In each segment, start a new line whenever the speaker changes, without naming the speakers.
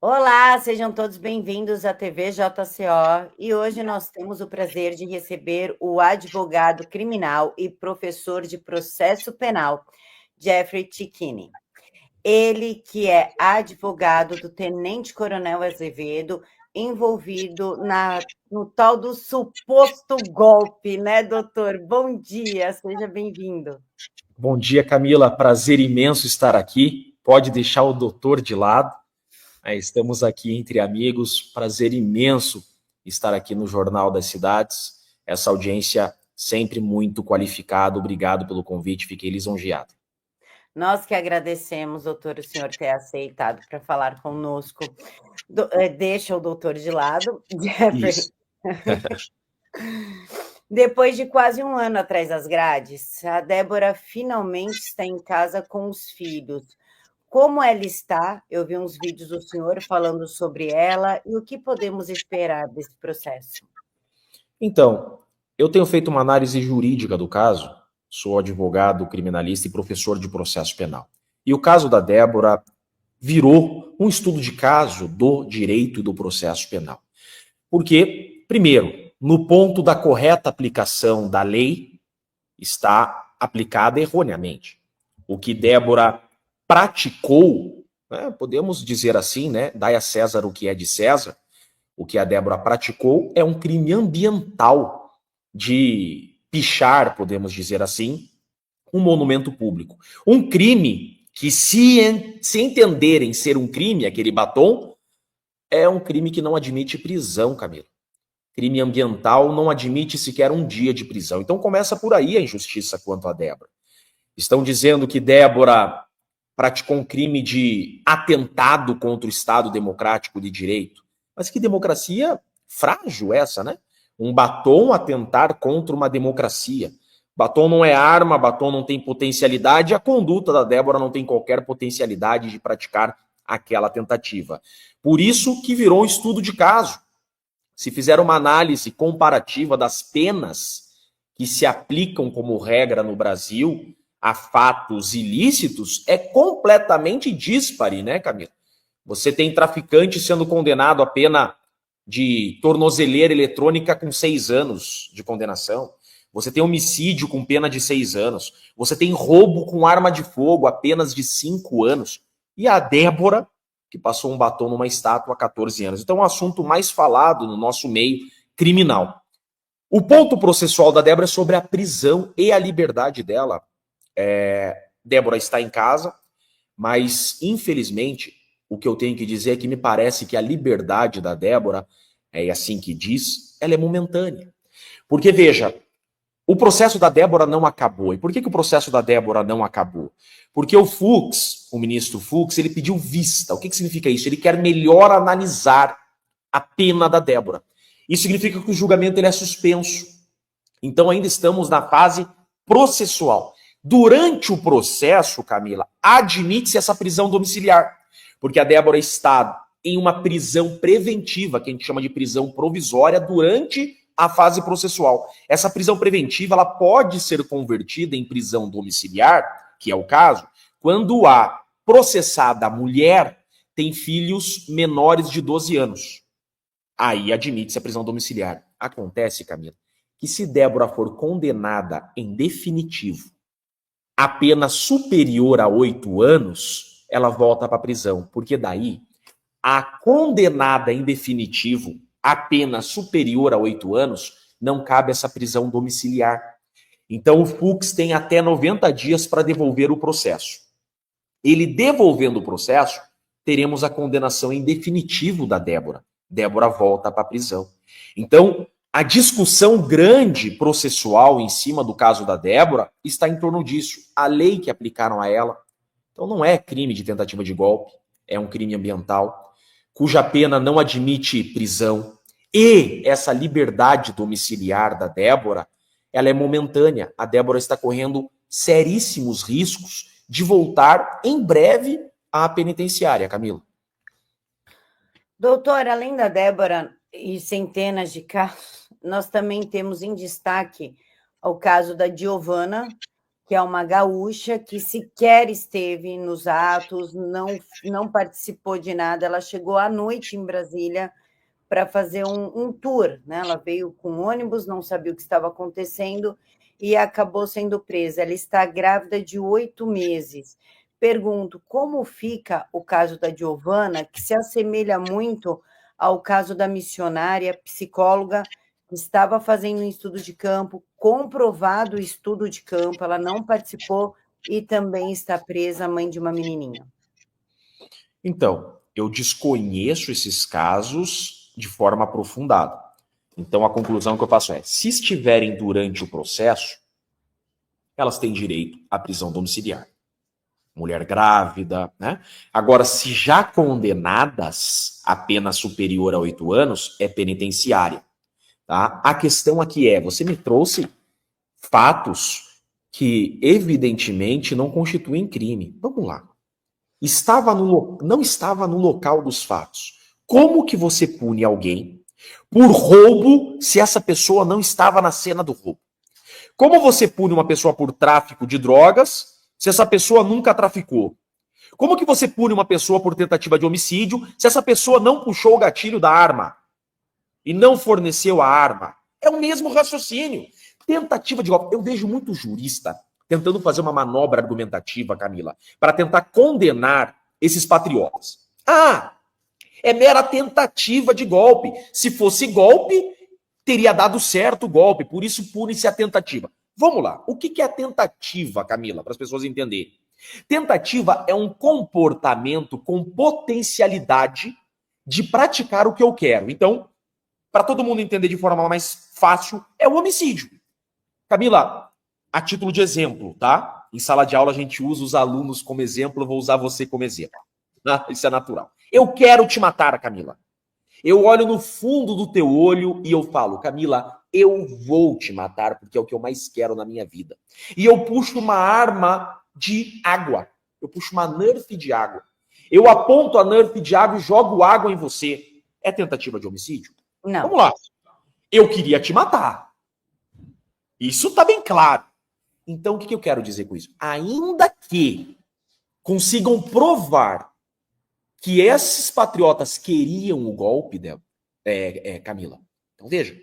Olá, sejam todos bem-vindos à TV JCO e hoje nós temos o prazer de receber o advogado criminal e professor de processo penal, Jeffrey Cicchini. Ele que é advogado do Tenente Coronel Azevedo, envolvido no tal do suposto golpe, né, doutor? Bom dia, seja bem-vindo.
Bom dia, Camila. Prazer imenso estar aqui. Pode deixar o doutor de lado. Estamos aqui entre amigos. Prazer imenso estar aqui no Jornal das Cidades. Essa audiência sempre muito qualificada. Obrigado pelo convite. Fiquei lisonjeado.
Nós que agradecemos, doutor, o senhor ter aceitado para falar conosco. Deixa o doutor de lado, Jeffrey.
Isso.
Depois de quase um ano atrás das grades, a Débora finalmente está em casa com os filhos. Como ela está? Eu vi uns vídeos do senhor falando sobre ela e o que podemos esperar desse processo.
Então, eu tenho feito uma análise jurídica do caso. Sou advogado, criminalista e professor de processo penal. E o caso da Débora virou um estudo de caso do direito e do processo penal. Porque, primeiro, no ponto da correta aplicação da lei, está aplicada erroneamente. O que Débora praticou, né, podemos dizer assim, né, dai a César o que é de César, o que a Débora praticou é um crime ambiental de pichar, podemos dizer assim, um monumento público. Um crime que, se entenderem ser um crime, aquele batom, é um crime que não admite prisão, Camila. Crime ambiental não admite sequer um dia de prisão. Então começa por aí a injustiça quanto a Débora. Estão dizendo que Débora praticou um crime de atentado contra o Estado democrático de direito. Mas que democracia frágil essa, né? Um batom atentar contra uma democracia. Batom não é arma, batom não tem potencialidade, a conduta da Débora não tem qualquer potencialidade de praticar aquela tentativa. Por isso que virou um estudo de caso. Se fizer uma análise comparativa das penas que se aplicam como regra no Brasil a fatos ilícitos, é completamente díspare, né, Camila? Você tem traficante sendo condenado a pena de tornozeleira eletrônica com 6 anos de condenação. Você tem homicídio com pena de 6 anos. Você tem roubo com arma de fogo, apenas de 5 anos. E a Débora, que passou um batom numa estátua há 14 anos. Então é um assunto mais falado no nosso meio criminal. O ponto processual da Débora é sobre a prisão e a liberdade dela. Débora está em casa, mas infelizmente o que eu tenho que dizer é que me parece que a liberdade da Débora, é assim que diz, ela é momentânea. Porque veja, o processo da Débora não acabou. E por que o processo da Débora não acabou? Porque o Fux, o ministro Fux, ele pediu vista. O que significa isso? Ele quer melhor analisar a pena da Débora. Isso significa que o julgamento ele é suspenso. Então ainda estamos na fase processual. Durante o processo, Camila, admite-se essa prisão domiciliar. Porque a Débora está em uma prisão preventiva, que a gente chama de prisão provisória, durante a fase processual. Essa prisão preventiva ela pode ser convertida em prisão domiciliar, que é o caso, quando a processada mulher tem filhos menores de 12 anos. Aí admite-se a prisão domiciliar. Acontece, Camila, que se Débora for condenada em definitivo a pena superior a 8 anos, ela volta para a prisão, porque daí a condenada em definitivo a pena superior a 8 anos, não cabe essa prisão domiciliar. Então o Fux tem até 90 dias para devolver o processo. Ele devolvendo o processo, teremos a condenação em definitivo da Débora. Débora volta para a prisão. Então, a discussão grande processual em cima do caso da Débora está em torno disso. A lei que aplicaram a ela. Então, não é crime de tentativa de golpe, é um crime ambiental, cuja pena não admite prisão. E essa liberdade domiciliar da Débora, ela é momentânea. A Débora está correndo seríssimos riscos de voltar em breve à penitenciária, Camila.
Doutor, além da Débora e centenas de casos, nós também temos em destaque o caso da Giovana, que é uma gaúcha que sequer esteve nos atos, não participou de nada. Ela chegou à noite em Brasília para fazer um tour, né? Ela veio com ônibus, não sabia o que estava acontecendo e acabou sendo presa. Ela está grávida de 8 meses. Pergunto, como fica o caso da Giovana, que se assemelha muito ao caso da missionária psicóloga que estava fazendo um estudo de campo, comprovado o estudo de campo, ela não participou e também está presa, mãe de uma menininha.
Então, eu desconheço esses casos de forma aprofundada. Então, a conclusão que eu faço é, se estiverem durante o processo, elas têm direito à prisão domiciliar. Mulher grávida, né? Agora, se já condenadas a pena superior a 8 anos, é penitenciária. Tá? A questão aqui é, você me trouxe fatos que evidentemente não constituem crime. Vamos lá. Não estava no local dos fatos. Como que você pune alguém por roubo se essa pessoa não estava na cena do roubo? Como você pune uma pessoa por tráfico de drogas se essa pessoa nunca traficou? Como que você pune uma pessoa por tentativa de homicídio se essa pessoa não puxou o gatilho da arma e não forneceu a arma? É o mesmo raciocínio. Tentativa de golpe. Eu vejo muito jurista tentando fazer uma manobra argumentativa, Camila, para tentar condenar esses patriotas. Ah, é mera tentativa de golpe. Se fosse golpe, teria dado certo o golpe, por isso pune-se a tentativa. Vamos lá. O que é a tentativa, Camila, para as pessoas entenderem? Tentativa é um comportamento com potencialidade de praticar o que eu quero. Então, para todo mundo entender de forma mais fácil, é o homicídio. Camila, a título de exemplo, tá? Em sala de aula a gente usa os alunos como exemplo, eu vou usar você como exemplo. Ah, isso é natural. Eu quero te matar, Camila. Eu olho no fundo do teu olho e eu falo, Camila, eu vou te matar porque é o que eu mais quero na minha vida. E eu puxo uma arma de água. Eu puxo uma Nerf de água. Eu aponto a Nerf de água e jogo água em você. É tentativa de homicídio?
Não.
Vamos lá. Eu queria te matar. Isso tá bem claro. Então, o que eu quero dizer com isso? Ainda que consigam provar que esses patriotas queriam o golpe, Camila. Então, veja.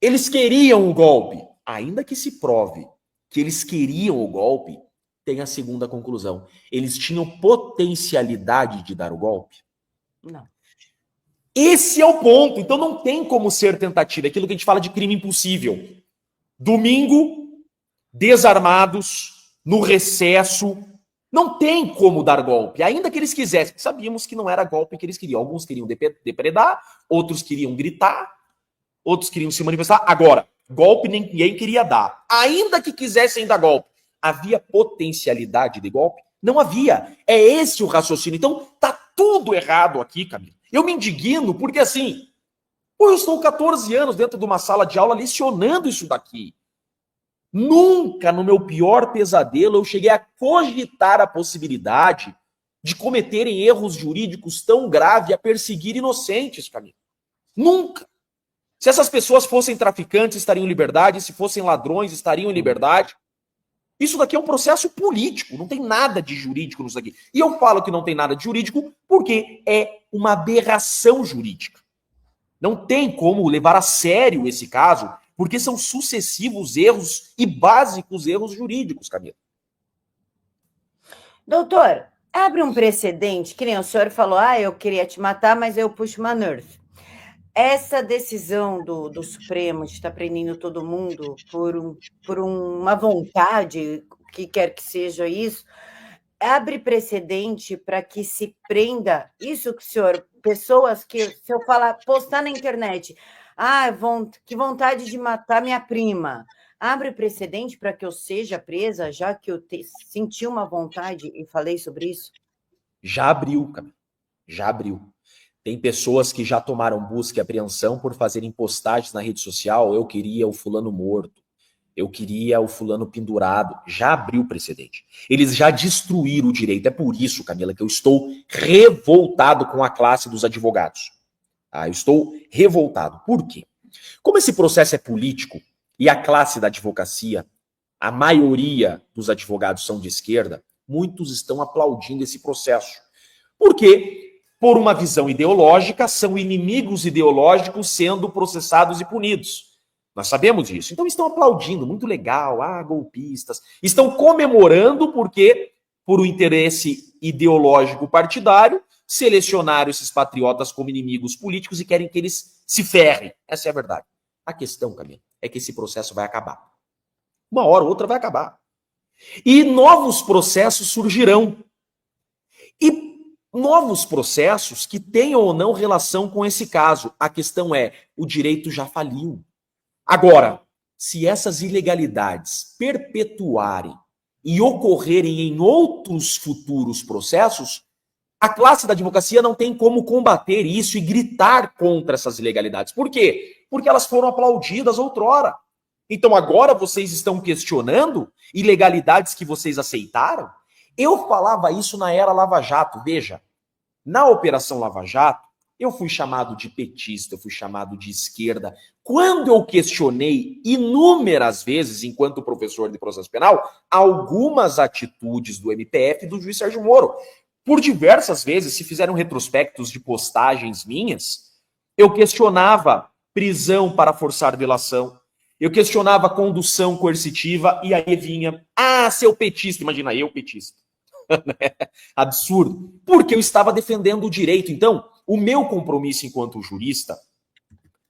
Eles queriam o golpe. Ainda que se prove que eles queriam o golpe, tem a segunda conclusão. Eles tinham potencialidade de dar o golpe?
Não.
Esse é o ponto. Então, não tem como ser tentativa. É aquilo que a gente fala de crime impossível. Domingo, desarmados, no recesso, não tem como dar golpe, ainda que eles quisessem. Sabíamos que não era golpe que eles queriam. Alguns queriam depredar, outros queriam gritar, outros queriam se manifestar. Agora, golpe ninguém queria dar. Ainda que quisessem dar golpe, havia potencialidade de golpe? Não havia. É esse o raciocínio. Então, tá tudo errado aqui, Camila. Eu me indigno porque, assim, eu estou 14 anos dentro de uma sala de aula lecionando isso daqui. Nunca, no meu pior pesadelo, eu cheguei a cogitar a possibilidade de cometerem erros jurídicos tão graves a perseguir inocentes, Camila. Nunca. Se essas pessoas fossem traficantes, estariam em liberdade. Se fossem ladrões, estariam em liberdade. Isso daqui é um processo político, não tem nada de jurídico nisso daqui. E eu falo que não tem nada de jurídico porque é uma aberração jurídica. Não tem como levar a sério esse caso, porque são sucessivos erros e básicos erros jurídicos, Camila.
Doutor, abre um precedente, que nem o senhor falou, eu queria te matar, mas eu puxo uma Nerf. Essa decisão do Supremo de estar prendendo todo mundo por uma vontade, o que quer que seja isso, abre precedente para que se prenda isso que o senhor, pessoas que, se eu falar, postar na internet, que vontade de matar minha prima, abre precedente para que eu seja presa, já que eu senti uma vontade e falei sobre isso?
Já abriu, cara. Já abriu. Tem pessoas que já tomaram busca e apreensão por fazerem postagens na rede social. Eu queria o fulano morto. Eu queria o fulano pendurado. Já abriu precedente. Eles já destruíram o direito. É por isso, Camila, que eu estou revoltado com a classe dos advogados. Eu estou revoltado. Por quê? Como esse processo é político e a classe da advocacia a maioria dos advogados são de esquerda, muitos estão aplaudindo esse processo. Porque, por uma visão ideológica, são inimigos ideológicos sendo processados e punidos. Nós sabemos disso. Então estão aplaudindo, muito legal, golpistas. Estão comemorando porque, por um interesse ideológico partidário, selecionaram esses patriotas como inimigos políticos e querem que eles se ferrem. Essa é a verdade. A questão, Camila, é que esse processo vai acabar. Uma hora ou outra vai acabar. E novos processos surgirão. E novos processos que tenham ou não relação com esse caso. A questão é, o direito já faliu. Agora, se essas ilegalidades perpetuarem e ocorrerem em outros futuros processos, a classe da advocacia não tem como combater isso e gritar contra essas ilegalidades. Por quê? Porque elas foram aplaudidas outrora. Então agora vocês estão questionando ilegalidades que vocês aceitaram? Eu falava isso na era Lava Jato. Veja, na Operação Lava Jato, eu fui chamado de petista, eu fui chamado de esquerda. Quando eu questionei inúmeras vezes, enquanto professor de processo penal, algumas atitudes do MPF e do juiz Sérgio Moro. Por diversas vezes, se fizeram retrospectos de postagens minhas, eu questionava prisão para forçar delação, eu questionava condução coercitiva, e aí vinha, seu petista, imagina eu petista. Absurdo. Porque eu estava defendendo o direito. Então, o meu compromisso enquanto jurista,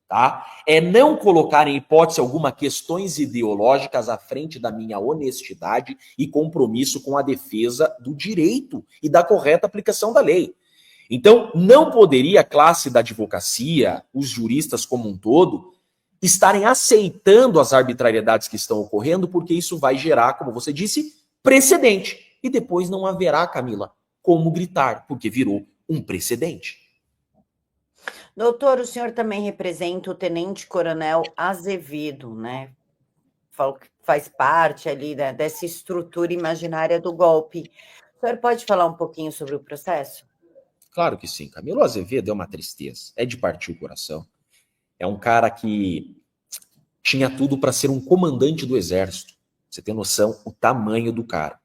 tá, é não colocar em hipótese alguma questões ideológicas à frente da minha honestidade e compromisso com a defesa do direito e da correta aplicação da lei. Então, não poderia a classe da advocacia, os juristas como um todo, estarem aceitando as arbitrariedades que estão ocorrendo, porque isso vai gerar, como você disse, precedente. E depois não haverá, Camila, como gritar, porque virou um precedente.
Doutor, o senhor também representa o tenente-coronel Azevedo, né? Faz parte ali dessa estrutura imaginária do golpe. O senhor pode falar um pouquinho sobre o processo?
Claro que sim, Camilo. O Azevedo é uma tristeza, é de partir o coração. É um cara que tinha tudo para ser um comandante do exército. Você tem noção o tamanho do cara.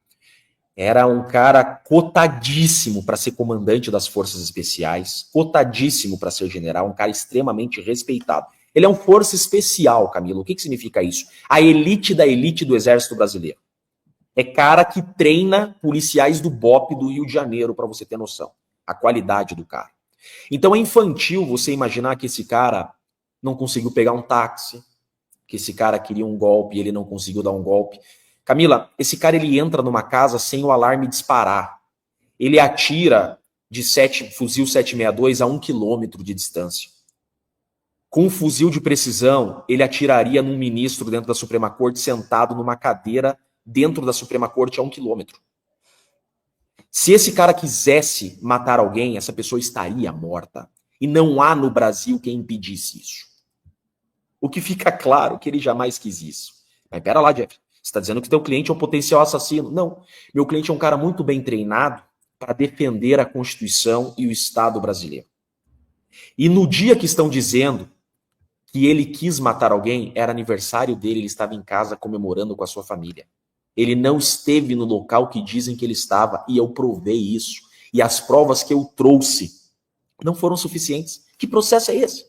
Era um cara cotadíssimo para ser comandante das forças especiais, cotadíssimo para ser general, um cara extremamente respeitado. Ele é um força especial, Camilo. O que significa isso? A elite da elite do exército brasileiro. É cara que treina policiais do BOPE do Rio de Janeiro, para você ter noção. A qualidade do cara. Então é infantil você imaginar que esse cara não conseguiu pegar um táxi, que esse cara queria um golpe e ele não conseguiu dar um golpe. Camila, esse cara ele entra numa casa sem o alarme disparar. Ele atira de fuzil 762 a 1 quilômetro de distância. Com um fuzil de precisão, ele atiraria num ministro dentro da Suprema Corte sentado numa cadeira dentro da Suprema Corte a 1 quilômetro. Se esse cara quisesse matar alguém, essa pessoa estaria morta. E não há no Brasil quem impedisse isso. O que fica claro que ele jamais quis isso. Mas pera lá, Jeff. Você está dizendo que teu cliente é um potencial assassino. Não. Meu cliente é um cara muito bem treinado para defender a Constituição e o Estado brasileiro. E no dia que estão dizendo que ele quis matar alguém, era aniversário dele, ele estava em casa comemorando com a sua família. Ele não esteve no local que dizem que ele estava, e eu provei isso. E as provas que eu trouxe não foram suficientes. Que processo é esse?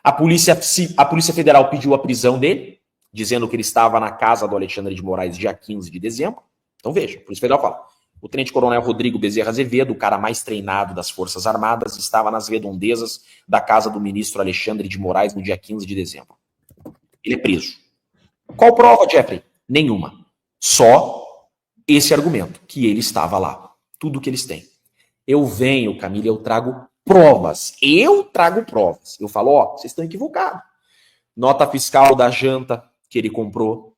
A Polícia Federal pediu a prisão dele, dizendo que ele estava na casa do Alexandre de Moraes dia 15 de dezembro. Então veja, a Polícia Federal fala, o tenente-coronel Rodrigo Bezerra Azevedo, o cara mais treinado das Forças Armadas, estava nas redondezas da casa do ministro Alexandre de Moraes no dia 15 de dezembro. Ele é preso. Qual prova, Jeffrey? Nenhuma. Só esse argumento, que ele estava lá. Tudo que eles têm. Eu venho, Camila, eu trago provas. Eu trago provas. Eu falo, vocês estão equivocados. Nota fiscal da janta que ele comprou.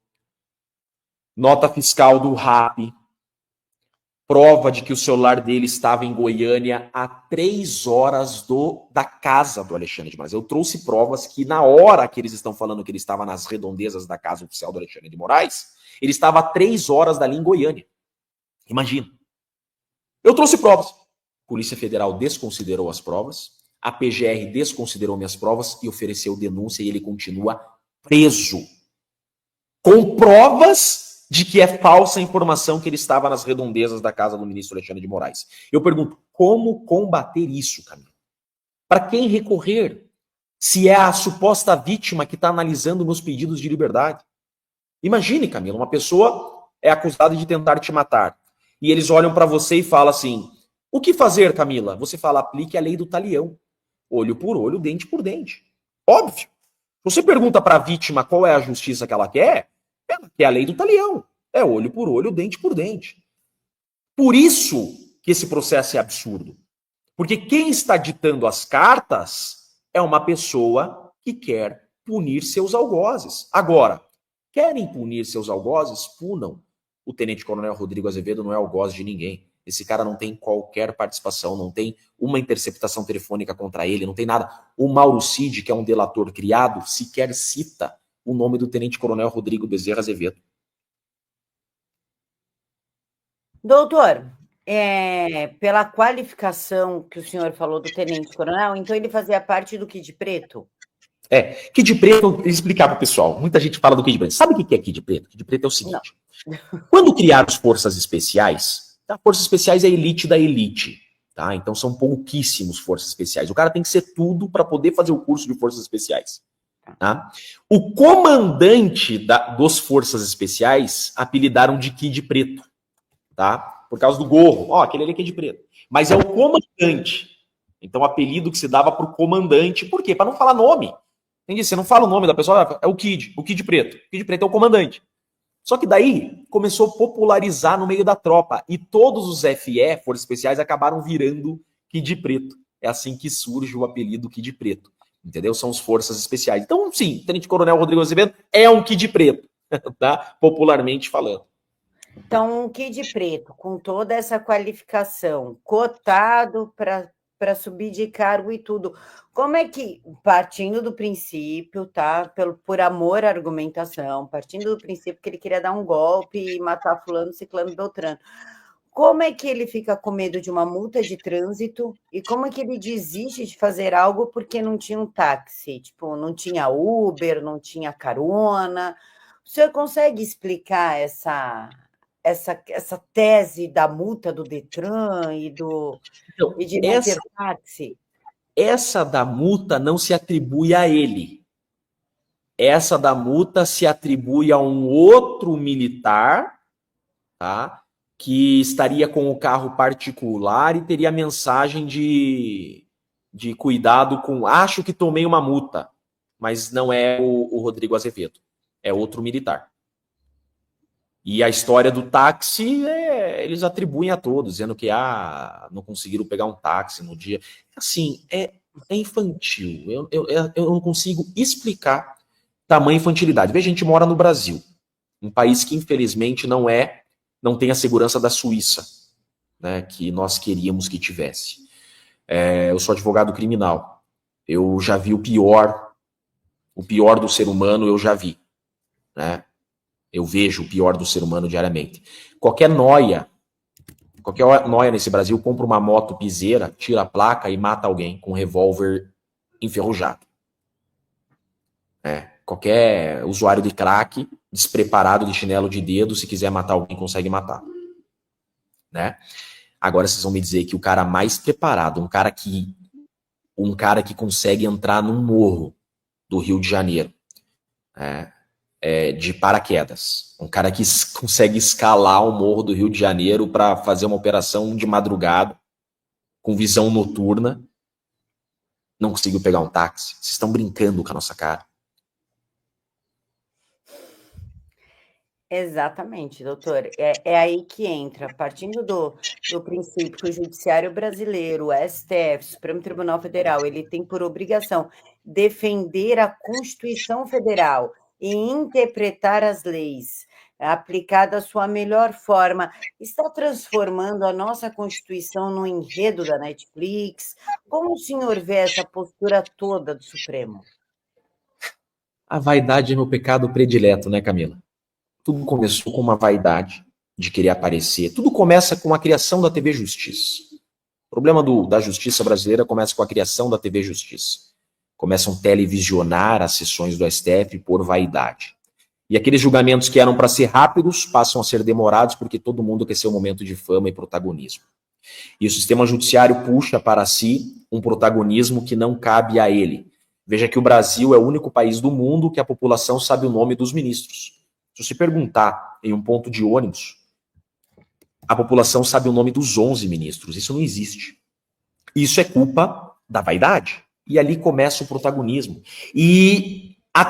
Nota fiscal do Rappi. Prova de que o celular dele estava em Goiânia a 3 horas da casa do Alexandre de Moraes. Eu trouxe provas que na hora que eles estão falando que ele estava nas redondezas da casa oficial do Alexandre de Moraes, ele estava a 3 horas dali em Goiânia. Imagina. Eu trouxe provas. A Polícia Federal desconsiderou as provas, a PGR desconsiderou minhas provas e ofereceu denúncia e ele continua preso. Com provas de que é falsa a informação que ele estava nas redondezas da casa do ministro Alexandre de Moraes. Eu pergunto, como combater isso, Camila? Para quem recorrer? Se é a suposta vítima que está analisando meus pedidos de liberdade. Imagine, Camila, uma pessoa é acusada de tentar te matar. E eles olham para você e falam assim, o que fazer, Camila? Você fala, aplique a lei do talião. Olho por olho, dente por dente. Óbvio. Você pergunta para a vítima qual é a justiça que ela quer a lei do talião. É olho por olho, dente por dente. Por isso que esse processo é absurdo. Porque quem está ditando as cartas é uma pessoa que quer punir seus algozes. Agora, querem punir seus algozes? Punam. O tenente-coronel Rodrigo Azevedo não é algoz de ninguém. Esse cara não tem qualquer participação, não tem uma interceptação telefônica contra ele, não tem nada. O Mauro Cid, que é um delator criado, sequer cita o nome do tenente-coronel Rodrigo Bezerra Azevedo.
Doutor, pela qualificação que o senhor falou do tenente-coronel, então ele fazia parte do Kid Preto?
Kid Preto, eu explicar para o pessoal. Muita gente fala do Kid Preto. Sabe o que é Kid Preto? Kid Preto é o seguinte. Quando criaram as forças especiais, forças especiais é a elite da elite. Tá? Então são pouquíssimos forças especiais. O cara tem que ser tudo para poder fazer o curso de forças especiais. Tá? O comandante dos forças especiais apelidaram de Kid Preto. Tá? Por causa do gorro. Aquele ali é Kid Preto. Mas é o comandante. Então o apelido que se dava para o comandante. Por quê? Para não falar nome. Entendi? Você não fala o nome da pessoa, é o Kid Preto. O Kid Preto é o comandante. Só que daí começou a popularizar no meio da tropa. E todos os FE, Forças Especiais, acabaram virando Kid Preto. É assim que surge o apelido Kid Preto. Entendeu? São as Forças Especiais. Então, sim, o Tenente-Coronel Rodrigo Azevedo é um Kid Preto, tá? Popularmente falando.
Então, um Kid Preto, com toda essa qualificação, cotado para subir de cargo e tudo. Como é que, partindo do princípio, tá? Por amor à argumentação, partindo do princípio que ele queria dar um golpe e matar fulano, ciclano, beltrano, como é que ele fica com medo de uma multa de trânsito e como é que ele desiste de fazer algo porque não tinha um táxi? Tipo, não tinha Uber, não tinha carona. O senhor consegue explicar essa tese da multa do Detran e de não ter táxi?
Essa da multa não se atribui a ele. Essa da multa se atribui a um outro militar, tá? Que estaria com o carro particular e teria mensagem de cuidado com... Acho que tomei uma multa, mas não é o Rodrigo Azevedo. É outro militar. E a história do táxi, eles atribuem a todos, dizendo que não conseguiram pegar um táxi no dia. Assim, é infantil. Eu não consigo explicar tamanha infantilidade. Veja, a gente mora no Brasil, um país que infelizmente não tem a segurança da Suíça, né, que nós queríamos que tivesse. Eu sou advogado criminal. Eu já vi o pior do ser humano eu já vi, né? Eu vejo o pior do ser humano diariamente. Qualquer noia nesse Brasil compra uma moto piseira, tira a placa e mata alguém com um revólver enferrujado. Qualquer usuário de crack, despreparado de chinelo de dedo, se quiser matar alguém, consegue matar. Né? Agora vocês vão me dizer que o cara mais preparado, um cara que consegue entrar num morro do Rio de Janeiro, de paraquedas. Um cara que consegue escalar o morro do Rio de Janeiro para fazer uma operação de madrugada, com visão noturna, não conseguiu pegar um táxi. Vocês estão brincando com a nossa cara.
Exatamente, doutor. É aí que entra, partindo do princípio que o Judiciário Brasileiro, o STF, Supremo Tribunal Federal, ele tem por obrigação defender a Constituição Federal e interpretar as leis aplicada à sua melhor forma, está transformando a nossa Constituição no enredo da Netflix? Como o senhor vê essa postura toda do Supremo?
A vaidade é meu pecado predileto, né, Camila? Tudo começou com uma vaidade de querer aparecer. Tudo começa com a criação da TV Justiça. O problema da justiça brasileira começa com a criação da TV Justiça. Começam a televisionar as sessões do STF por vaidade. E aqueles julgamentos que eram para ser rápidos passam a ser demorados porque todo mundo quer ser um momento de fama e protagonismo. E o sistema judiciário puxa para si um protagonismo que não cabe a ele. Veja que o Brasil é o único país do mundo que a população sabe o nome dos ministros. Se você perguntar em um ponto de ônibus, a população sabe o nome dos 11 ministros. Isso não existe. Isso é culpa da vaidade. E ali começa o protagonismo. E a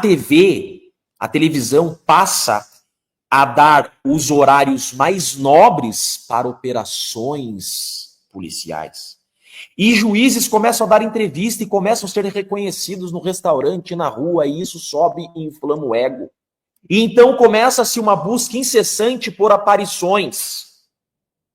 televisão passa a dar os horários mais nobres para operações policiais. E juízes começam a dar entrevista e começam a ser reconhecidos no restaurante, na rua, e isso sobe e inflama o ego. E então começa-se uma busca incessante por aparições.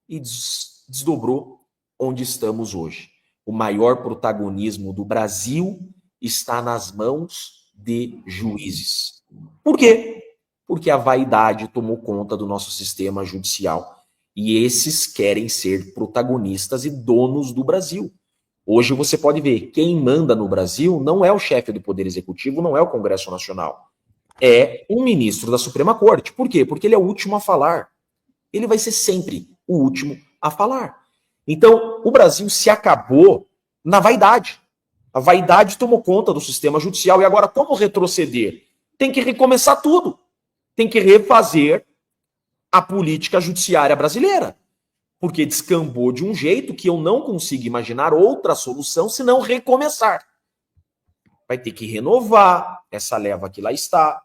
E desdobrou onde estamos hoje. O maior protagonismo do Brasil está nas mãos de juízes. Por quê? Porque a vaidade tomou conta do nosso sistema judicial. E esses querem ser protagonistas e donos do Brasil. Hoje você pode ver, quem manda no Brasil não é o chefe do Poder Executivo, não é o Congresso Nacional. É um ministro da Suprema Corte. Por quê? Porque ele é o último a falar. Ele vai ser sempre o último a falar. Então, o Brasil se acabou na vaidade. A vaidade tomou conta do sistema judicial. E agora, como retroceder? Tem que recomeçar tudo. Tem que refazer a política judiciária brasileira. Porque descambou de um jeito que eu não consigo imaginar outra solução senão recomeçar. Vai ter que renovar essa leva que lá está.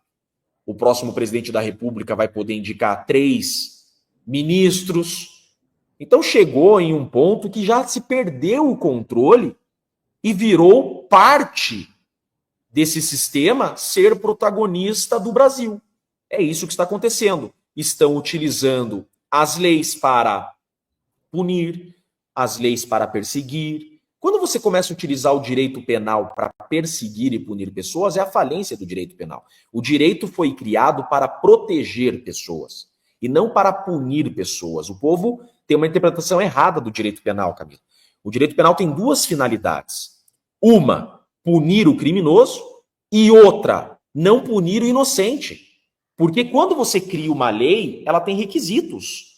O próximo presidente da República vai poder indicar 3 ministros. Então chegou em um ponto que já se perdeu o controle e virou parte desse sistema ser protagonista do Brasil. É isso que está acontecendo. Estão utilizando as leis para punir, as leis para perseguir. Quando você começa a utilizar o direito penal para perseguir e punir pessoas, é a falência do direito penal. O direito foi criado para proteger pessoas e não para punir pessoas. O povo tem uma interpretação errada do direito penal, Camila. O direito penal tem 2 finalidades. Uma, punir o criminoso, e outra, não punir o inocente. Porque quando você cria uma lei, ela tem requisitos.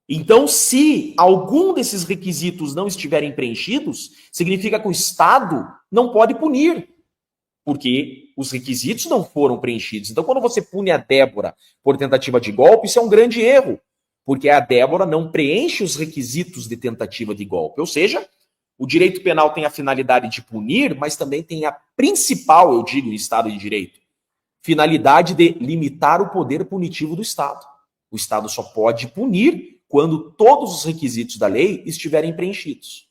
Então, se algum desses requisitos não estiverem preenchidos, significa que o Estado não pode punir, porque os requisitos não foram preenchidos. Então, quando você pune a Débora por tentativa de golpe, isso é um grande erro, porque a Débora não preenche os requisitos de tentativa de golpe. Ou seja, o direito penal tem a finalidade de punir, mas também tem a principal, eu digo, em Estado de Direito, finalidade de limitar o poder punitivo do Estado. O Estado só pode punir quando todos os requisitos da lei estiverem preenchidos.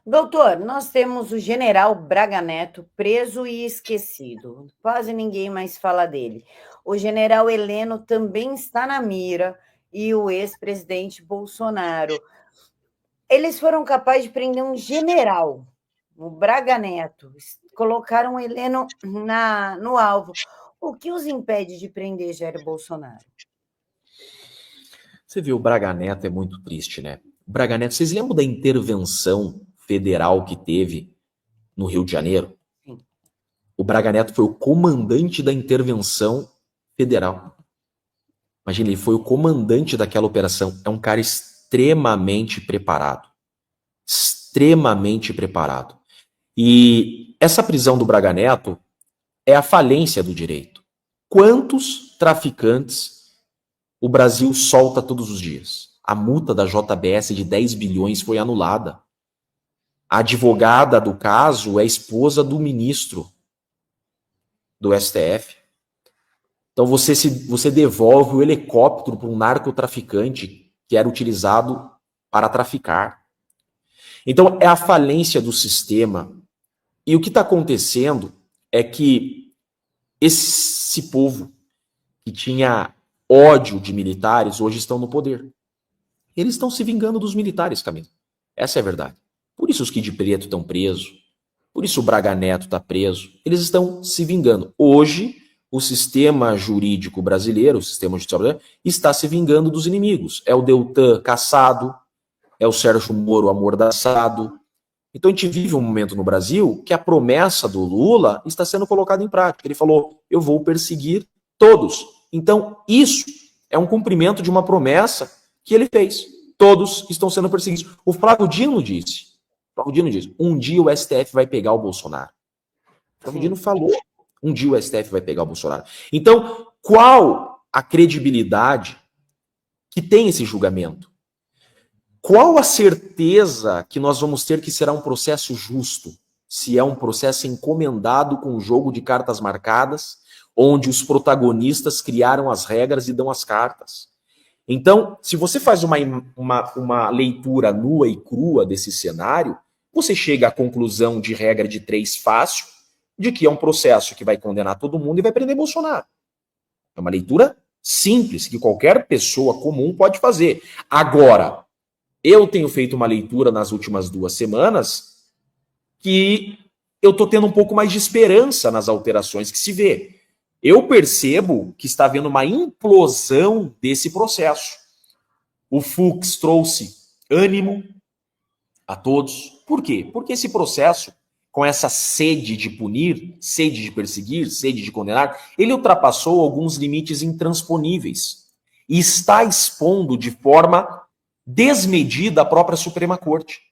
Doutor, nós temos o general Braga Neto preso e esquecido. Quase ninguém mais fala dele. O general Heleno também está na mira e o ex-presidente Bolsonaro. Eles foram capazes de prender um general, o Braga Neto. Colocaram o Heleno no alvo. O que os impede de prender Jair Bolsonaro?
Você viu, o Braga Neto é muito triste, né? O Braga Neto, vocês lembram da intervenção federal que teve no Rio de Janeiro?
Sim.
O Braga Neto foi o comandante da intervenção federal. Imagina, ele foi o comandante daquela operação. É um cara extremamente preparado. Extremamente preparado. E essa prisão do Braga Neto é a falência do direito. Quantos traficantes o Brasil solta todos os dias? A multa da JBS de 10 bilhões foi anulada. A advogada do caso é a esposa do ministro do STF. Então você devolve o helicóptero para um narcotraficante que era utilizado para traficar. Então é a falência do sistema. E o que está acontecendo é que esse povo que tinha ódio de militares hoje estão no poder. Eles estão se vingando dos militares, Camila. Essa é a verdade. Por isso os Kid Preto estão presos. Por isso o Braga Neto está preso. Eles estão se vingando. Hoje, o sistema jurídico brasileiro, o sistema judicial brasileiro, está se vingando dos inimigos. É o Deltan caçado, é o Sérgio Moro amordaçado. Então a gente vive um momento no Brasil que a promessa do Lula está sendo colocada em prática. Ele falou, eu vou perseguir Todos. Então, isso é um cumprimento de uma promessa que ele fez. Todos estão sendo perseguidos. O Flávio Dino disse, um dia o STF vai pegar o Bolsonaro. O Flávio Dino falou, um dia o STF vai pegar o Bolsonaro. Então, qual a credibilidade que tem esse julgamento? Qual a certeza que nós vamos ter que será um processo justo, se é um processo encomendado com um jogo de cartas marcadas, onde os protagonistas criaram as regras e dão as cartas? Então, se você faz uma leitura nua e crua desse cenário, você chega à conclusão de regra de 3 fácil, de que é um processo que vai condenar todo mundo e vai prender Bolsonaro. É uma leitura simples, que qualquer pessoa comum pode fazer. Agora, eu tenho feito uma leitura nas últimas 2 semanas que eu estou tendo um pouco mais de esperança nas alterações que se vê. Eu percebo que está havendo uma implosão desse processo. O Fux trouxe ânimo a todos. Por quê? Porque esse processo, com essa sede de punir, sede de perseguir, sede de condenar, ele ultrapassou alguns limites intransponíveis e está expondo de forma desmedida a própria Suprema Corte.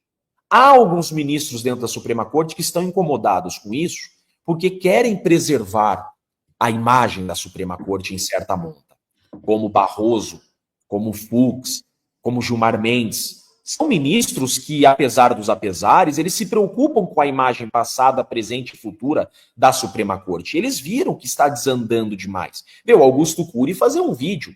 Há alguns ministros dentro da Suprema Corte que estão incomodados com isso porque querem preservar a imagem da Suprema Corte em certa monta, como Barroso, como Fux, como Gilmar Mendes. São ministros que, apesar dos apesares, eles se preocupam com a imagem passada, presente e futura da Suprema Corte. Eles viram que está desandando demais. Meu, Augusto Cury fazer um vídeo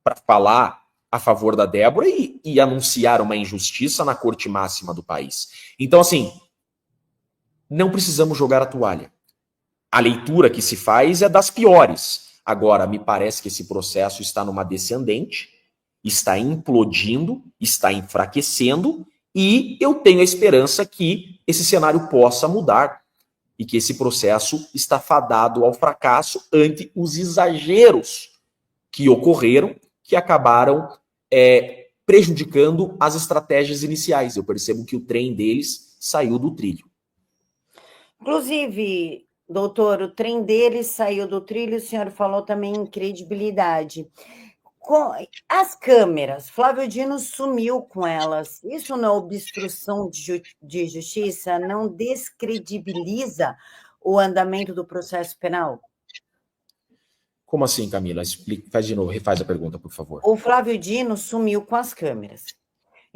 para falar a favor da Débora e anunciar uma injustiça na Corte Máxima do país. Então, assim, não precisamos jogar a toalha. A leitura que se faz é das piores. Agora, me parece que esse processo está numa descendente, está implodindo, está enfraquecendo, e eu tenho a esperança que esse cenário possa mudar e que esse processo está fadado ao fracasso ante os exageros que ocorreram, que acabaram prejudicando as estratégias iniciais. Eu percebo que o trem deles saiu do trilho.
Inclusive, doutor, o trem deles saiu do trilho, o senhor falou também em credibilidade. As câmeras, Flávio Dino sumiu com elas. Isso não é obstrução de justiça? Não descredibiliza o andamento do processo penal?
Como assim, Camila? Explica, faz de novo, refaz a pergunta, por favor.
O Flávio Dino sumiu com as câmeras.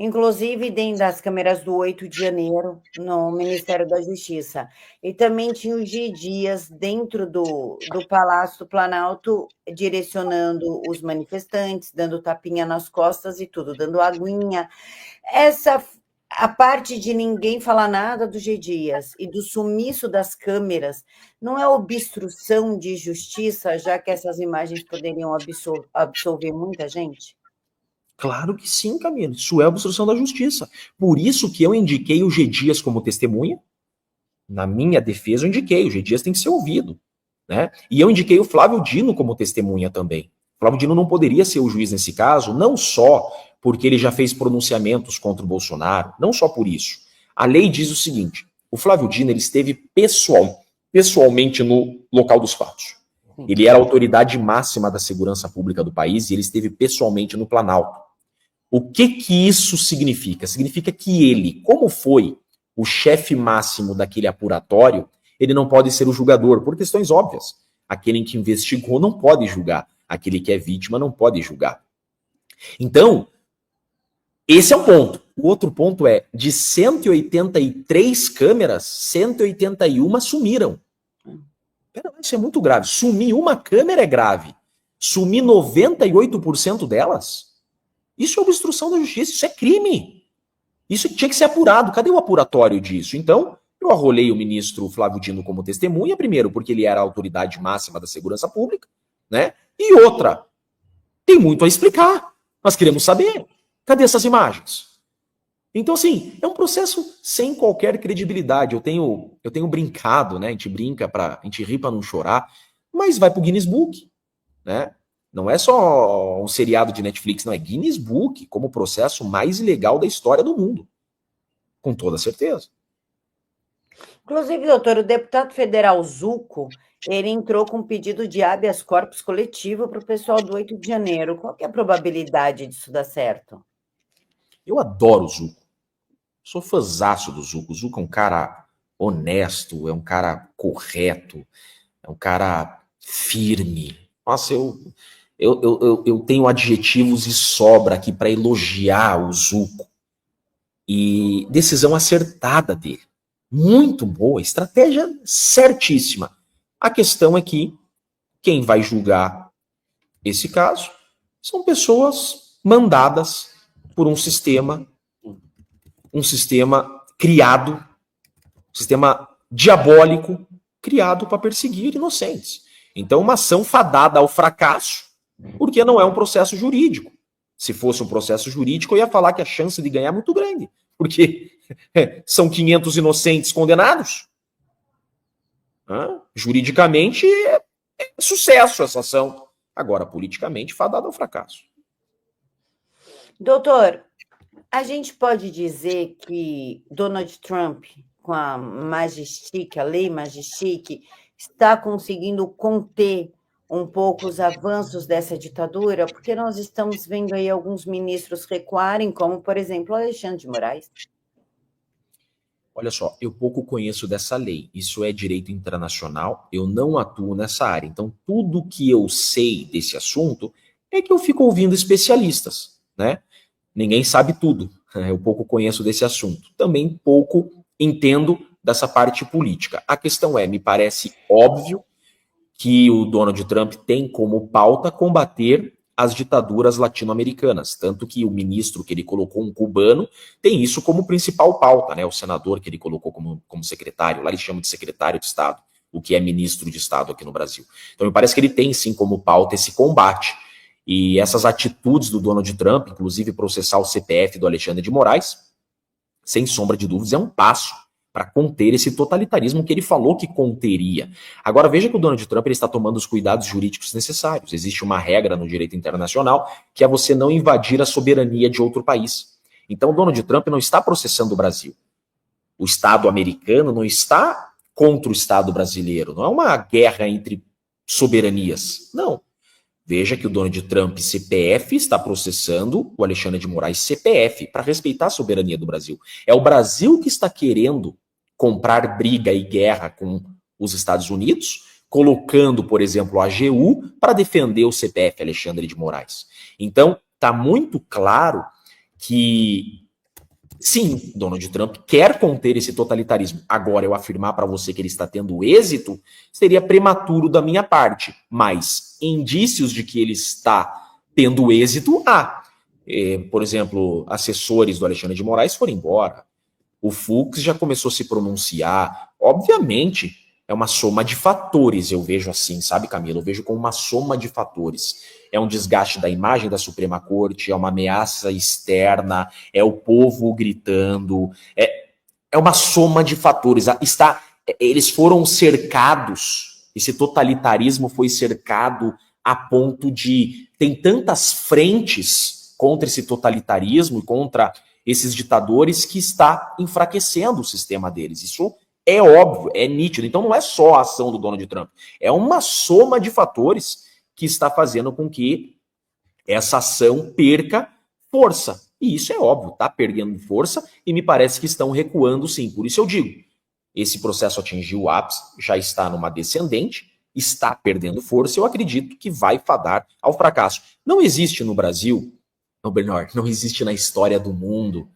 Inclusive dentro das câmeras do 8 de janeiro, no Ministério da Justiça. E também tinha o G. Dias dentro do Palácio do Planalto, direcionando os manifestantes, dando tapinha nas costas e tudo, dando aguinha. A parte de ninguém falar nada do G. Dias e do sumiço das câmeras, não é obstrução de justiça, já que essas imagens poderiam absolver muita gente?
Claro que sim, Camila. Isso é obstrução da justiça. Por isso que eu indiquei o G. Dias como testemunha. Na minha defesa, eu indiquei. O G. Dias tem que ser ouvido, né? E eu indiquei o Flávio Dino como testemunha também. O Flávio Dino não poderia ser o juiz nesse caso, não só porque ele já fez pronunciamentos contra o Bolsonaro, não só por isso. A lei diz o seguinte: o Flávio Dino ele esteve pessoalmente no local dos fatos. Ele era a autoridade máxima da segurança pública do país e ele esteve pessoalmente no Planalto. O que isso significa? Significa que ele, como foi o chefe máximo daquele apuratório, ele não pode ser o julgador, por questões óbvias. Aquele que investigou não pode julgar. Aquele que é vítima não pode julgar. Então, esse é um ponto. O outro ponto é, de 183 câmeras, 181 sumiram. Pera, isso é muito grave. Sumir uma câmera é grave. Sumir 98% delas? Isso é obstrução da justiça, isso é crime. Isso tinha que ser apurado. Cadê o apuratório disso? Então, eu arrolei o ministro Flávio Dino como testemunha, primeiro, porque ele era a autoridade máxima da segurança pública, né? E outra, tem muito a explicar. Nós queremos saber. Cadê essas imagens? Então, assim, é um processo sem qualquer credibilidade. Eu tenho brincado, né? A gente brinca, a gente ri para não chorar, mas vai pro Guinness Book, né? Não é só um seriado de Netflix, não, é Guinness Book, como o processo mais ilegal da história do mundo. Com toda certeza.
Inclusive, doutor, o deputado federal Zucco, ele entrou com um pedido de habeas corpus coletivo para o pessoal do 8 de janeiro. Qual que é a probabilidade disso dar certo?
Eu adoro o Zuco. Sou fãzaço do Zuco. O Zuco é um cara honesto, é um cara correto, é um cara firme. Nossa, eu tenho adjetivos e sobra aqui para elogiar o Zuco. E decisão acertada dele. Muito boa, estratégia certíssima. A questão é que quem vai julgar esse caso são pessoas mandadas por um sistema criado, um sistema diabólico criado para perseguir inocentes. Então, uma ação fadada ao fracasso, porque não é um processo jurídico. Se fosse um processo jurídico, eu ia falar que a chance de ganhar é muito grande, porque são 500 inocentes condenados. Juridicamente, é sucesso essa ação. Agora, politicamente, fadada ao fracasso.
Doutor, a gente pode dizer que Donald Trump, com a Majestic, a lei Majestic, está conseguindo conter um pouco os avanços dessa ditadura? Porque nós estamos vendo aí alguns ministros recuarem, como, por exemplo, Alexandre de Moraes.
Olha só, eu pouco conheço dessa lei. Isso é direito internacional, eu não atuo nessa área. Então, tudo que eu sei desse assunto é que eu fico ouvindo especialistas, né? Ninguém sabe tudo. Eu pouco conheço desse assunto. Também pouco entendo dessa parte política. A questão é, me parece óbvio que o Donald Trump tem como pauta combater as ditaduras latino-americanas, tanto que o ministro que ele colocou, um cubano, tem isso como principal pauta, né? O senador que ele colocou como secretário, lá eles chamam de secretário de Estado, o que é ministro de Estado aqui no Brasil. Então me parece que ele tem sim como pauta esse combate. E essas atitudes do Donald Trump, inclusive processar o CPF do Alexandre de Moraes, sem sombra de dúvidas, é um passo para conter esse totalitarismo que ele falou que conteria. Agora veja que o Donald Trump ele está tomando os cuidados jurídicos necessários. Existe uma regra no direito internacional que é você não invadir a soberania de outro país. Então o Donald Trump não está processando o Brasil. O Estado americano não está contra o Estado brasileiro. Não é uma guerra entre soberanias. Não. Veja que o Donald Trump CPF está processando o Alexandre de Moraes CPF para respeitar a soberania do Brasil. É o Brasil que está querendo comprar briga e guerra com os Estados Unidos, colocando, por exemplo, a AGU para defender o CPF Alexandre de Moraes. Então, está muito claro que, sim, Donald Trump quer conter esse totalitarismo. Agora, eu afirmar para você que ele está tendo êxito seria prematuro da minha parte, mas indícios de que ele está tendo êxito há. Por exemplo, assessores do Alexandre de Moraes foram embora. O Fux já começou a se pronunciar. Obviamente, é uma soma de fatores, eu vejo assim, sabe, Camila? Eu vejo como uma soma de fatores. É um desgaste da imagem da Suprema Corte, é uma ameaça externa, é o povo gritando, é uma soma de fatores. Eles foram cercados, esse totalitarismo foi cercado a ponto de tem tantas frentes contra esse totalitarismo e contra esses ditadores que está enfraquecendo o sistema deles. Isso é óbvio, é nítido. Então não é só a ação do Donald Trump, é uma soma de fatores que está fazendo com que essa ação perca força. E isso é óbvio, está perdendo força e me parece que estão recuando sim. Por isso eu digo, esse processo atingiu o ápice, já está numa descendente, está perdendo força, eu acredito que vai fadar ao fracasso. Não existe no Brasil, ou melhor, não existe na história do mundo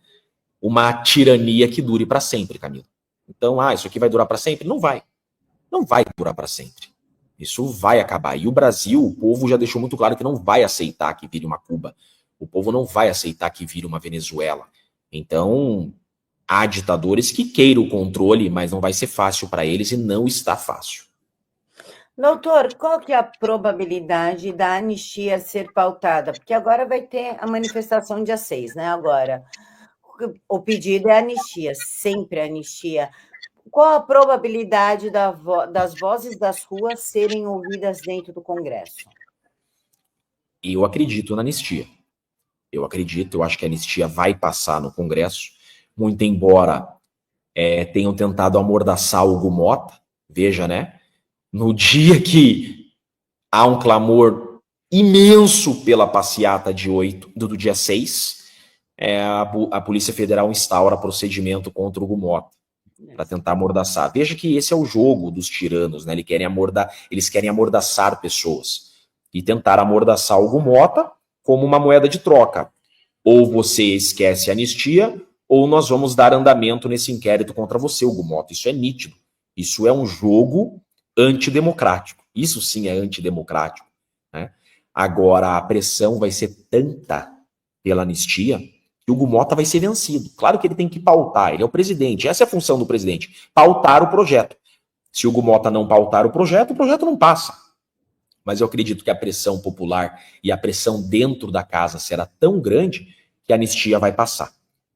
uma tirania que dure para sempre, Camilo. Então, isso aqui vai durar para sempre? Não vai. Não vai durar para sempre. Isso vai acabar. E o Brasil, o povo já deixou muito claro que não vai aceitar que vire uma Cuba. O povo não vai aceitar que vire uma Venezuela. Então, há ditadores que queiram o controle, mas não vai ser fácil para eles e não está fácil.
Doutor, qual que é a probabilidade da anistia ser pautada? Porque agora vai ter a manifestação dia 6, né? Agora, o pedido é anistia, sempre anistia. Qual a probabilidade das vozes das ruas serem ouvidas dentro do Congresso?
Eu acredito na anistia. Eu acredito, eu acho que a anistia vai passar no Congresso, muito embora tenham tentado amordaçar o Hugo Mota, veja, né? no dia que há um clamor imenso pela passeata do dia 6, a Polícia Federal instaura procedimento contra o Hugo Mota para tentar amordaçar. Veja que esse é o jogo dos tiranos, né? Eles querem amordaçar pessoas e tentar amordaçar o Hugo Mota como uma moeda de troca. Ou você esquece a anistia, ou nós vamos dar andamento nesse inquérito contra você, Hugo Mota. Isso é nítido. Isso é um jogo antidemocrático. Isso sim é antidemocrático, né? Agora, a pressão vai ser tanta pela anistia que o Hugo Mota vai ser vencido. Claro que ele tem que pautar, ele é o presidente, essa é a função do presidente, pautar o projeto. Se o Hugo Mota não pautar o projeto não passa. Mas eu acredito que a pressão popular e a pressão dentro da casa será tão grande que a anistia vai passar.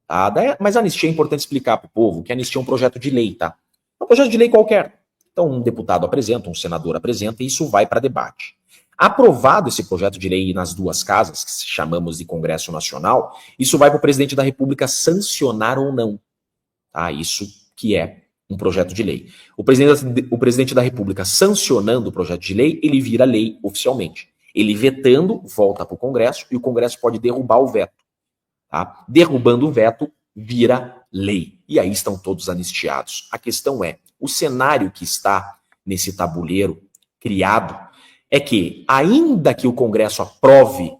Tá? Mas a anistia é importante explicar para o povo que a anistia é um projeto de lei, tá? É um projeto de lei qualquer. Então um deputado apresenta, um senador apresenta e isso vai para debate. Aprovado esse projeto de lei nas duas casas, que chamamos de Congresso Nacional, isso vai para o presidente da República sancionar ou não. Tá? Isso que é um projeto de lei. O presidente da República sancionando o projeto de lei, ele vira lei oficialmente. Ele vetando, volta para o Congresso e o Congresso pode derrubar o veto. Tá? Derrubando o veto, vira lei. E aí estão todos anistiados. A questão é, o cenário que está nesse tabuleiro criado é que, ainda que o Congresso aprove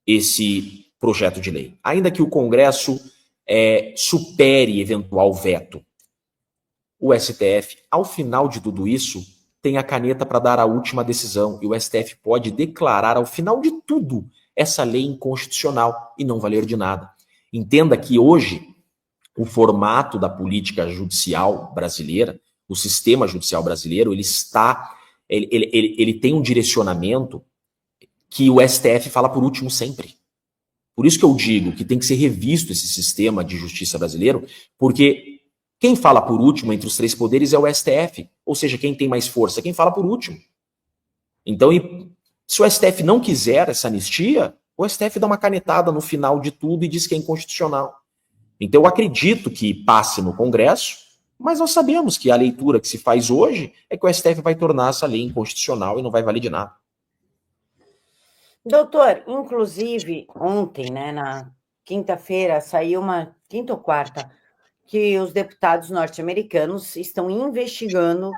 esse projeto de lei, ainda que o Congresso supere eventual veto, o STF, ao final de tudo isso, tem a caneta para dar a última decisão e o STF pode declarar, ao final de tudo, essa lei inconstitucional e não valer de nada. Entenda que hoje, o formato da política judicial brasileira, o sistema judicial brasileiro, ele tem um direcionamento que o STF fala por último sempre. Por isso que eu digo que tem que ser revisto esse sistema de justiça brasileiro, porque quem fala por último entre os três poderes é o STF, ou seja, quem tem mais força, quem fala por último. Então, se o STF não quiser essa anistia, o STF dá uma canetada no final de tudo e diz que é inconstitucional. Então, eu acredito que passe no Congresso, mas nós sabemos que a leitura que se faz hoje é que o STF vai tornar essa lei inconstitucional e não vai valer de nada.
Doutor, inclusive, ontem, né, na quinta-feira, saiu quinta ou quarta, que os deputados norte-americanos estão investigando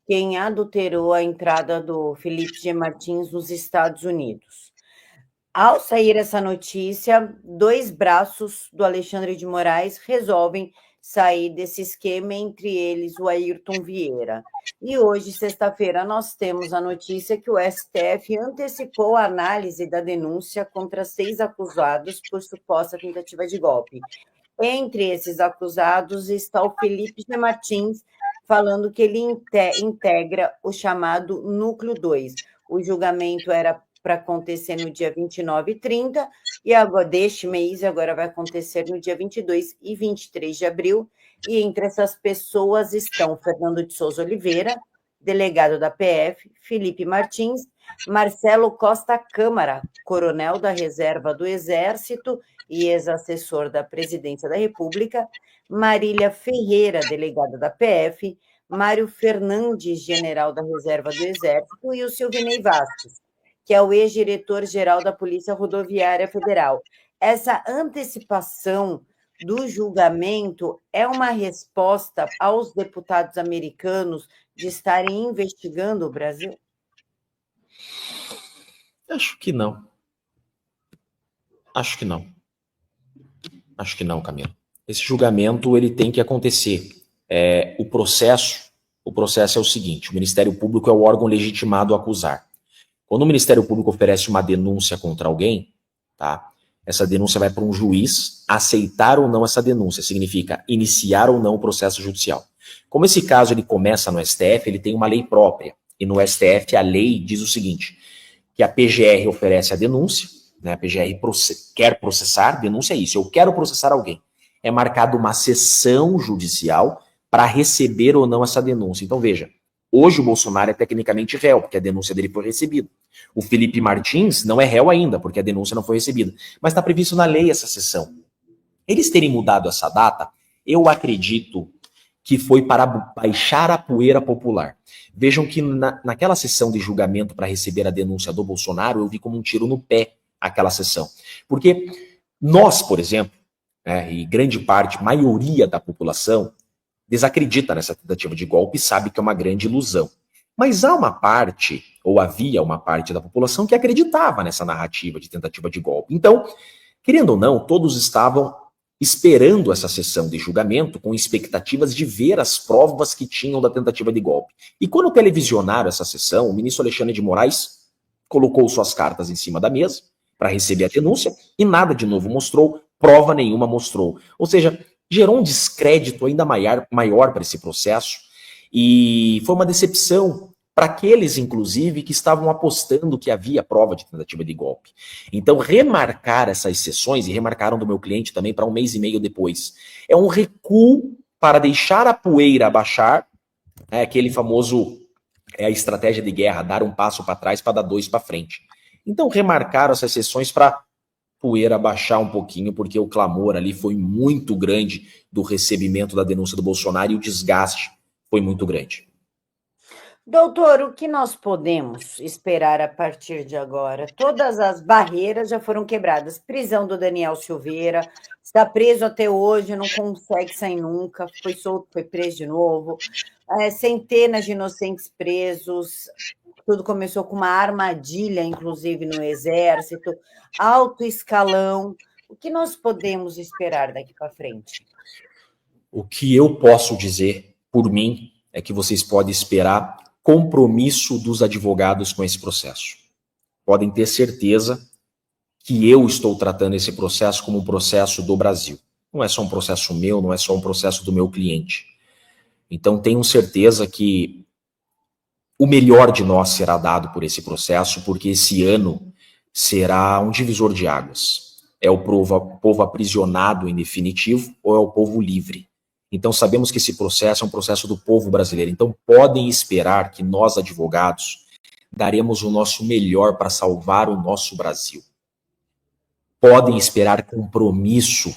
quem adulterou a entrada do Felipe G. Martins nos Estados Unidos. Ao sair essa notícia, 2 braços do Alexandre de Moraes resolvem sair desse esquema, entre eles o Ayrton Vieira. E hoje, sexta-feira, nós temos a notícia que o STF antecipou a análise da denúncia contra 6 acusados por suposta tentativa de golpe. Entre esses acusados está o Felipe G. Martins, falando que ele integra o chamado Núcleo 2. O julgamento era para acontecer no dia 29 e 30, e agora, deste mês, agora vai acontecer no dia 22 e 23 de abril, e entre essas pessoas estão Fernando de Souza Oliveira, delegado da PF, Felipe Martins, Marcelo Costa Câmara, coronel da Reserva do Exército e ex-assessor da Presidência da República, Marília Ferreira, delegada da PF, Mário Fernandes, general da Reserva do Exército, e o Silvinei Vasquez, que é o ex-diretor-geral da Polícia Rodoviária Federal. Essa antecipação do julgamento é uma resposta aos deputados americanos de estarem investigando o Brasil?
Acho que não. Acho que não. Acho que não, Camila. Esse julgamento ele tem que acontecer. O processo é o seguinte: o Ministério Público é o órgão legitimado a acusar. Quando o Ministério Público oferece uma denúncia contra alguém, tá? Essa denúncia vai para um juiz aceitar ou não essa denúncia, significa iniciar ou não o processo judicial. Como esse caso ele começa no STF, ele tem uma lei própria. E no STF a lei diz o seguinte, que a PGR oferece a denúncia, né? A PGR quer processar, denúncia é isso, eu quero processar alguém. É marcada uma sessão judicial para receber ou não essa denúncia. Então veja, hoje o Bolsonaro é tecnicamente réu, porque a denúncia dele foi recebida. O Felipe Martins não é réu ainda, porque a denúncia não foi recebida. Mas está previsto na lei essa sessão. Eles terem mudado essa data, eu acredito que foi para baixar a poeira popular. Vejam que naquela sessão de julgamento para receber a denúncia do Bolsonaro, eu vi como um tiro no pé aquela sessão. Porque nós, por exemplo, e grande parte, maioria da população, desacredita nessa tentativa de golpe e sabe que é uma grande ilusão. Mas há uma parte, ou havia uma parte da população que acreditava nessa narrativa de tentativa de golpe. Então, querendo ou não, todos estavam esperando essa sessão de julgamento com expectativas de ver as provas que tinham da tentativa de golpe. E quando televisionaram essa sessão, o ministro Alexandre de Moraes colocou suas cartas em cima da mesa para receber a denúncia e nada de novo mostrou, prova nenhuma mostrou. Ou seja, gerou um descrédito ainda maior para esse processo e foi uma decepção para aqueles, inclusive, que estavam apostando que havia prova de tentativa de golpe. Então, remarcar essas sessões, e remarcaram do meu cliente também para 1 mês e meio depois, é um recuo para deixar a poeira abaixar, aquele famoso, a estratégia de guerra, dar um passo para trás para dar 2 para frente. Então, remarcaram essas sessões para poeira abaixar um pouquinho, porque o clamor ali foi muito grande do recebimento da denúncia do Bolsonaro e o desgaste foi muito grande.
Doutor, o que nós podemos esperar a partir de agora? Todas as barreiras já foram quebradas. Prisão do Daniel Silveira, está preso até hoje, não consegue sair nunca, foi solto, foi preso de novo. Centenas de inocentes presos. Tudo começou com uma armadilha, inclusive no Exército, alto escalão. O que nós podemos esperar daqui para frente?
O que eu posso dizer, por mim, é que vocês podem esperar compromisso dos advogados com esse processo. Podem ter certeza que eu estou tratando esse processo como um processo do Brasil. Não é só um processo meu, não é só um processo do meu cliente. Então tenham certeza que o melhor de nós será dado por esse processo, porque esse ano será um divisor de águas. É o povo aprisionado em definitivo ou é o povo livre? Então sabemos que esse processo é um processo do povo brasileiro. Então podem esperar que nós, advogados, daremos o nosso melhor para salvar o nosso Brasil. Podem esperar compromisso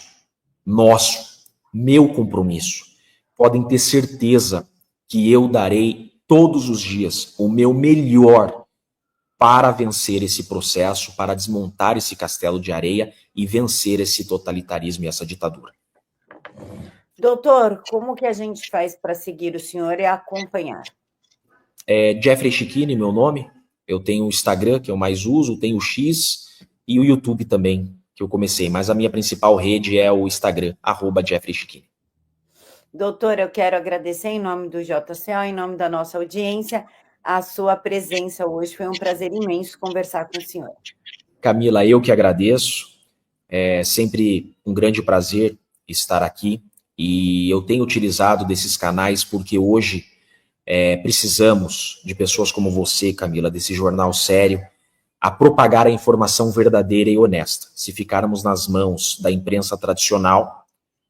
nosso, meu compromisso. Podem ter certeza que eu darei todos os dias o meu melhor para vencer esse processo, para desmontar esse castelo de areia e vencer esse totalitarismo e essa ditadura.
Doutor, como que a gente faz para seguir o senhor e acompanhar?
Jeffrey Chiquini, meu nome. Eu tenho o Instagram, que eu mais uso, tenho o X e o YouTube também, que eu comecei. Mas a minha principal rede é o Instagram, @Jeffrey Chiquini.
Doutor, eu quero agradecer em nome do JCO, em nome da nossa audiência, a sua presença hoje. Foi um prazer imenso conversar com o senhor.
Camila, eu que agradeço. É sempre um grande prazer estar aqui. E eu tenho utilizado desses canais porque hoje precisamos de pessoas como você, Camila, desse jornal sério, a propagar a informação verdadeira e honesta. Se ficarmos nas mãos da imprensa tradicional,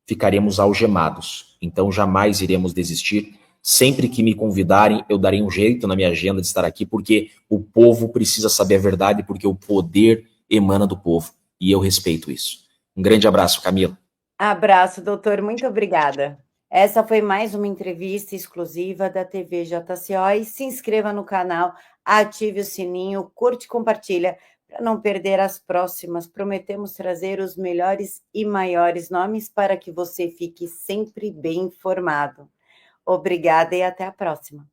ficaremos algemados. Então jamais iremos desistir. Sempre que me convidarem, eu darei um jeito na minha agenda de estar aqui, porque o povo precisa saber a verdade, porque o poder emana do povo. E eu respeito isso. Um grande abraço, Camila.
Abraço, doutor. Muito obrigada. Essa foi mais uma entrevista exclusiva da TV JCO. E se inscreva no canal, ative o sininho, curte e compartilha para não perder as próximas. Prometemos trazer os melhores e maiores nomes para que você fique sempre bem informado. Obrigada e até a próxima.